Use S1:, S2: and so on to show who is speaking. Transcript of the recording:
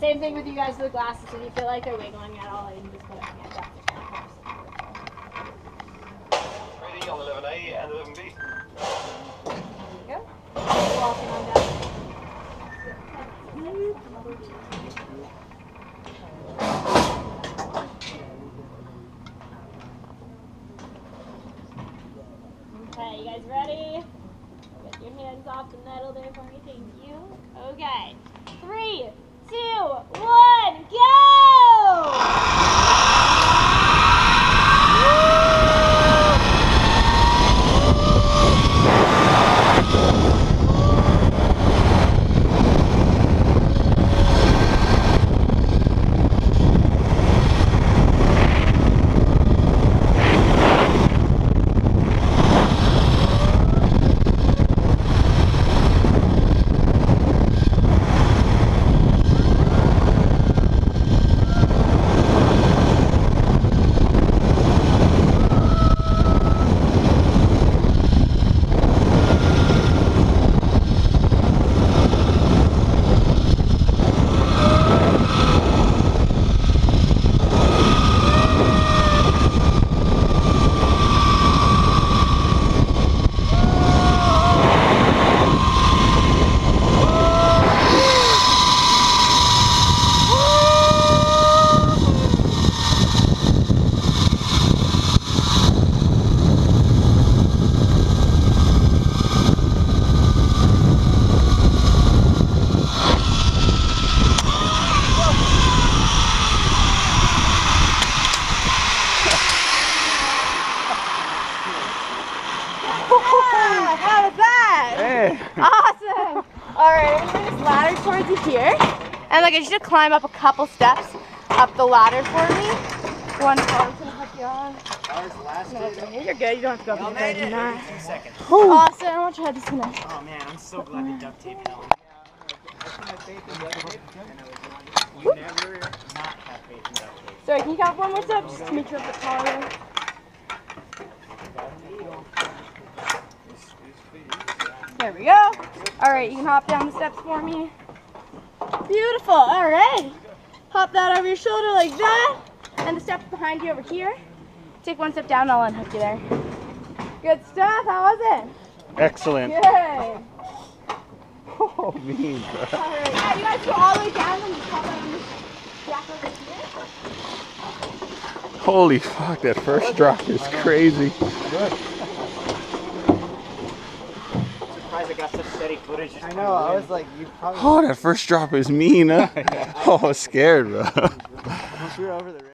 S1: same thing with you guys with the glasses. If you feel like they're wiggling at all, you can just put a hand up.
S2: Ready on 11A and 11B.
S1: There you go. Walking on down. Okay, you guys ready? Get your hands off the metal there for me, thank you. Okay, 3, 2, 1, go! How was that?
S3: Hey.
S1: Awesome. All right, I'm gonna bring this ladder towards you here, and like I should climb up a couple steps up the ladder for me. One car's gonna help you on. No, you're good. You don't have to go up there. You're not.
S4: 2 seconds.
S1: Awesome. I want your head to spin up.
S4: Oh man, I'm so glad the duct tape held. You never not have faith in duct tape.
S1: Sorry, can you count one more step just to make sure it's taller? There we go. All right, you can hop down the steps for me. Beautiful. All right. Hop that over your shoulder like that. And the steps behind you over here. Take one step down and I'll unhook you there. Good stuff. How was it?
S3: Excellent.
S1: Good.
S3: Oh, mean, bro.
S1: All right. Yeah, you guys go all the way down and just hop on this jack over here.
S3: Holy fuck, that first drop is crazy.
S4: Surprised I got such steady footage.
S5: I know, I was like, you probably...
S3: Oh, that first drop is mean, huh? Oh, I was scared, bro.
S5: Once we were over the